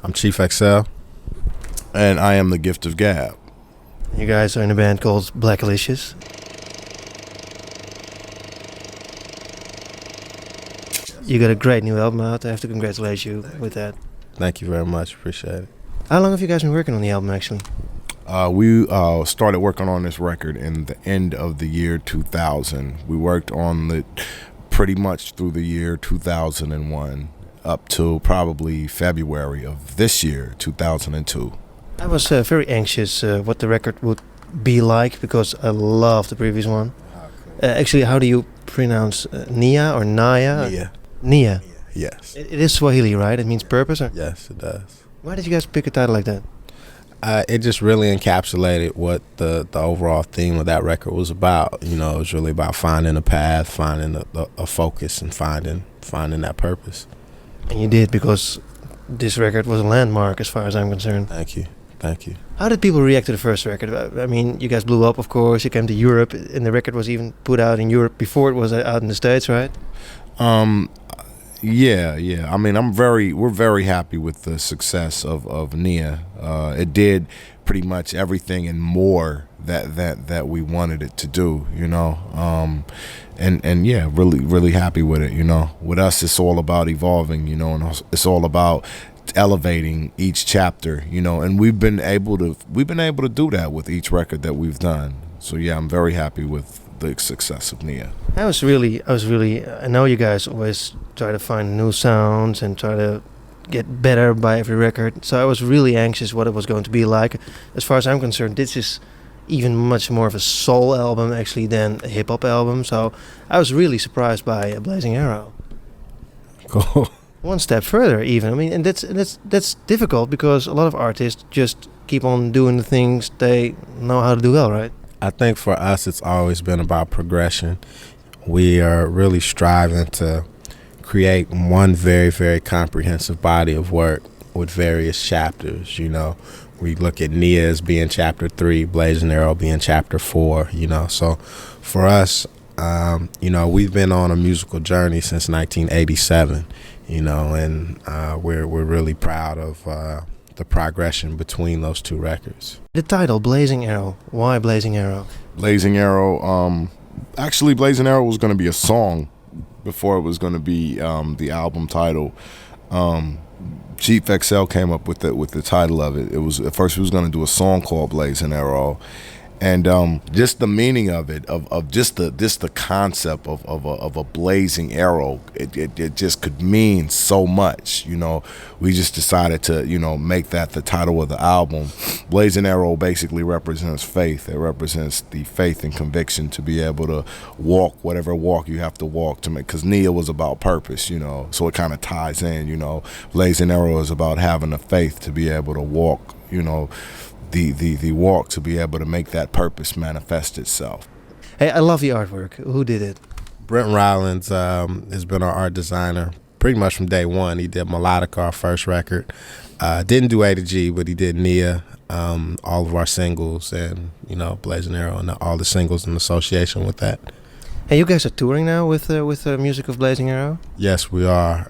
I'm Chief Xcel. And I am the Gift of Gab. You guys are in a band called Blackalicious. You got a great new album out. I have to congratulate you with that. Thank you very much. Appreciate it. How long have you guys been working on the album, actually? We started working on this record in the end of the year 2000. We worked on it pretty much through the year 2001 up till probably February of this year, 2002. I was very anxious what the record would be like because I love the previous one. Actually, how do you pronounce Nia or Naya? Nia. Nia. Yes. It is Swahili, right? It means purpose? Or? Yes, it does. Why did you guys pick a title like that? It just really encapsulated what the overall theme of that record was about. You know, it was really about finding a path, finding a focus, and finding that purpose. And you did, because this record was a landmark as far as I'm concerned. Thank you. Thank you. How did people react to the first record? I mean, you guys blew up, of course. You came to Europe, and the record was even put out in Europe before it was out in the States, right? Yeah. I mean, we're very happy with the success of Nia. It did pretty much everything and more that we wanted it to do, you know. And yeah, really happy with it, you know. With us, it's all about evolving, you know, and it's all about elevating each chapter, you know. And we've been able to do that with each record that we've done. So yeah, I'm very happy with the success of Nia. I know you guys always try to find new sounds and try to get better by every record. So I was really anxious what it was going to be like. As far as I'm concerned, this is even much more of a soul album actually than a hip hop album. So I was really surprised by Blazing Arrow. Cool. One step further, even. I mean, and that's difficult because a lot of artists just keep on doing the things they know how to do well, right? I think for us, it's always been about progression. We are really striving to create one very, very comprehensive body of work with various chapters, you know. We look at Nia as being chapter 3, Blazing Arrow being chapter 4, you know. So for us, you know, we've been on a musical journey since 1987, you know, and we're really proud of the progression between those two records. The title, Blazing Arrow. Why Blazing Arrow? Blazing Arrow, actually Blazing Arrow was going to be a song before it was going to be the album title. Chief Xcel came up with the title of it. It was at first he was going to do a song called Blazing Arrow, and just the meaning of it, of just the concept of a blazing arrow, it just could mean so much, you know. We just decided to, you know, make that the title of the album. Blazing Arrow basically represents faith. It represents the faith and conviction to be able to walk whatever walk you have to walk to make, because Nia was about purpose, you know, so it kind of ties in, you know. Blazing Arrow is about having the faith to be able to walk, you know, the walk to be able to make that purpose manifest itself. Hey, I love the artwork. Who did it? Brent Rollins has been our art designer pretty much from day one. He did Melodica, our first record. Didn't do A to G, but he did Nia, all of our singles, and, you know, Blazing Arrow and all the singles in association with that. Hey, you guys are touring now with the music of Blazing Arrow? Yes, we are.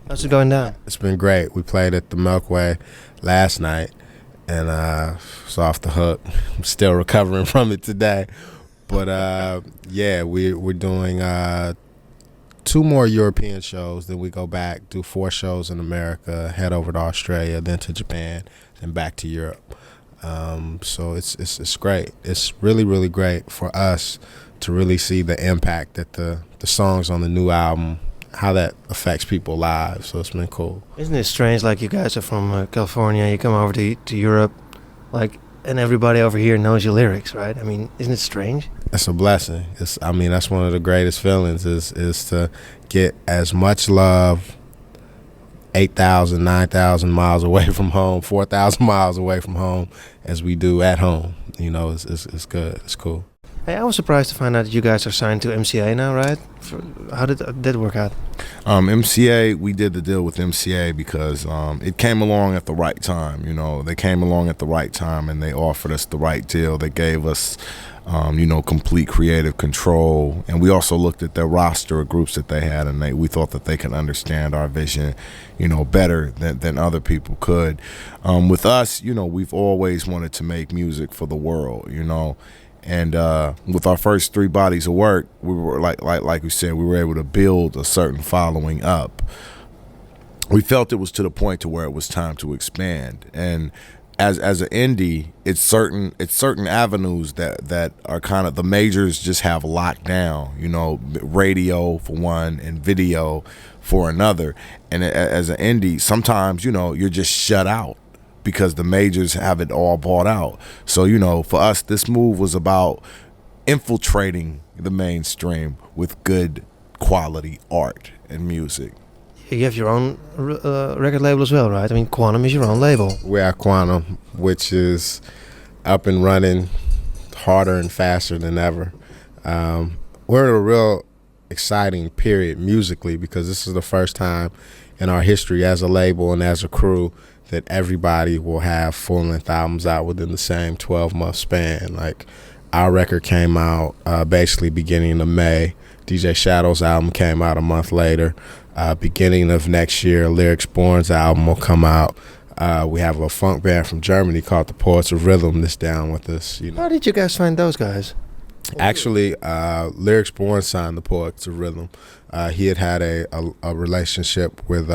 How's it going down? It's been great. We played at the Milkway last night, and it's off the hook. I'm still recovering from it today. But yeah, we're doing 2 more European shows. Then we go back, do 4 shows in America, head over to Australia, then to Japan, and back to Europe. So it's great. It's really great for us to really see the impact that the songs on the new album, how that affects people's lives. So it's been cool. Isn't it strange, like you guys are from California, you come over to Europe, like, and everybody over here knows your lyrics, right? I mean, isn't it strange? It's a blessing. I mean, that's one of the greatest feelings is to get as much love 8,000, 9,000 miles away from home, 4,000 miles away from home as we do at home. You know, it's good. It's cool. Hey, I was surprised to find out that you guys are signed to MCA now, right? How did that work out? MCA, we did the deal with MCA because it came along at the right time. You know, they came along at the right time and they offered us the right deal. They gave us, complete creative control. And we also looked at their roster of groups that they had, and we thought that they could understand our vision, better than other people could. With us, we've always wanted to make music for the world, And with our first 3 bodies of work, we were like we said, we were able to build a certain following up. We felt it was to the point to where it was time to expand. And as an indie, it's certain avenues that are kind of the majors just have locked down. Radio for one and video for another. And as an indie, sometimes you're just shut out, because the majors have it all bought out. So, for us, this move was about infiltrating the mainstream with good quality art and music. You have your own record label as well, right? I mean, Quannum is your own label. We are Quannum, which is up and running harder and faster than ever. We're in a real exciting period musically, because this is the first time in our history as a label and as a crew that everybody will have full-length albums out within the same 12-month span. Like, our record came out basically beginning of May. DJ Shadow's album came out a month later. Beginning of next year, Lyrics Born's album will come out. We have a funk band from Germany called the Poets of Rhythm that's down with us. How did you guys find those guys? Actually, Lyrics Born signed the Poets of Rhythm. He had a relationship with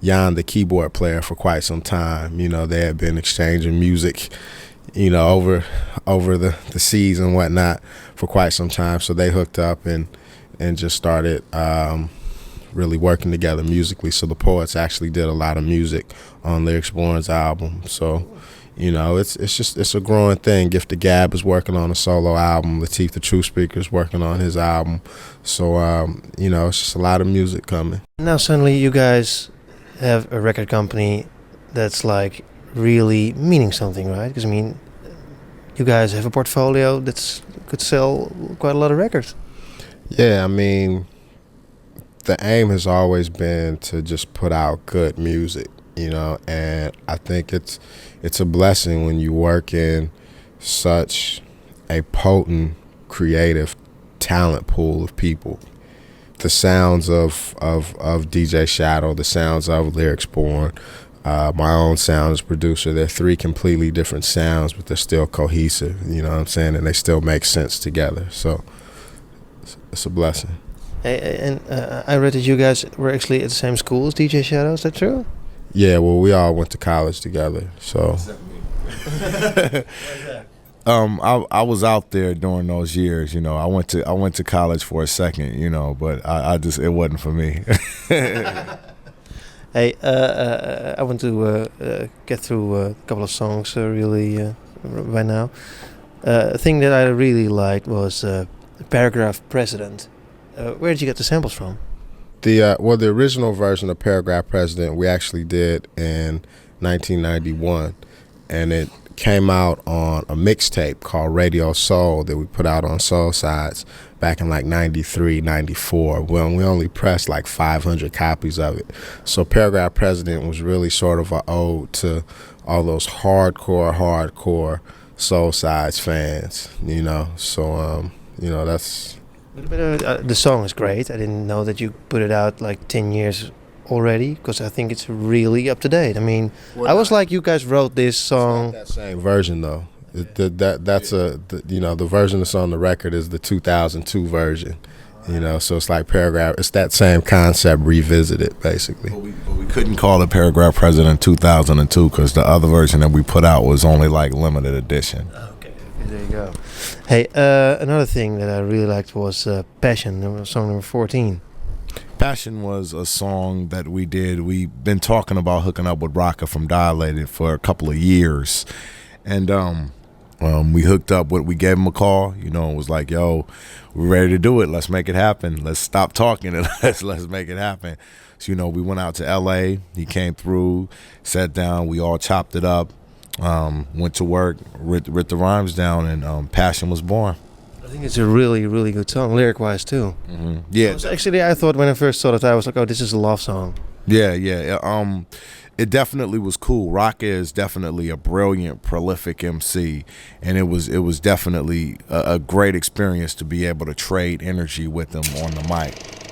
Jan, the keyboard player, for quite some time. They had been exchanging music, over the seas and whatnot for quite some time. So they hooked up and just started really working together musically. So the Poets actually did a lot of music on Lyrics Born's album. So, it's a growing thing. Gift of Gab is working on a solo album. Latif the True Speaker is working on his album. So, it's just a lot of music coming. Now suddenly you guys have a record company that's like really meaning something, right? Because, I mean, you guys have a portfolio that could sell quite a lot of records. Yeah, I mean, the aim has always been to just put out good music, and I think it's a blessing when you work in such a potent, creative talent pool of people. The sounds of DJ Shadow, the sounds of Lyrics Born, my own sound as producer, they're 3 completely different sounds, but they're still cohesive, you know what I'm saying? And they still make sense together. So it's a blessing. And I read that you guys were actually at the same school as DJ Shadow. Is that true? Yeah, well, we all went to college together. So I was out there during those years. I went to college for a second, but I just, it wasn't for me. Hey, I want to get through a couple of songs really right now. A thing that I really liked was Paragraph President. Where did you get the samples from? The original version of Paragraph President we actually did in 1991, and it came out on a mixtape called Radio Soul that we put out on Soul Sides back in like 93, 94, when we only pressed like 500 copies of it. So Paragraph President was really sort of an ode to all those hardcore Soul Sides fans, So, that's... The song is great. I didn't know that you put it out like 10 years already, because I think it's really up to date. I mean, I was like, you guys wrote this song. It's not that same version though. The version that's on the record is the 2002 version. So it's like Paragraph. It's that same concept revisited, basically. But we couldn't call it Paragraph President 2002 because the other version that we put out was only like limited edition. Okay, there you go. Hey, another thing that I really liked was Passion, song number 14. Passion was a song that we did. We've been talking about hooking up with Rocka from Dilated for a couple of years. And we hooked up we gave him a call, it was like, yo, we're ready to do it. Let's make it happen. Let's stop talking and let's make it happen. So, we went out to LA. He came through, sat down, we all chopped it up, went to work, writ the rhymes down, and Passion was born. think it's a really, really good song, lyric-wise too. Yeah, Actually, I thought when I first saw it, I was like, "Oh, this is a love song." yeah. It definitely was cool. Rock is definitely a brilliant, prolific MC, and it was definitely a great experience to be able to trade energy with him on the mic.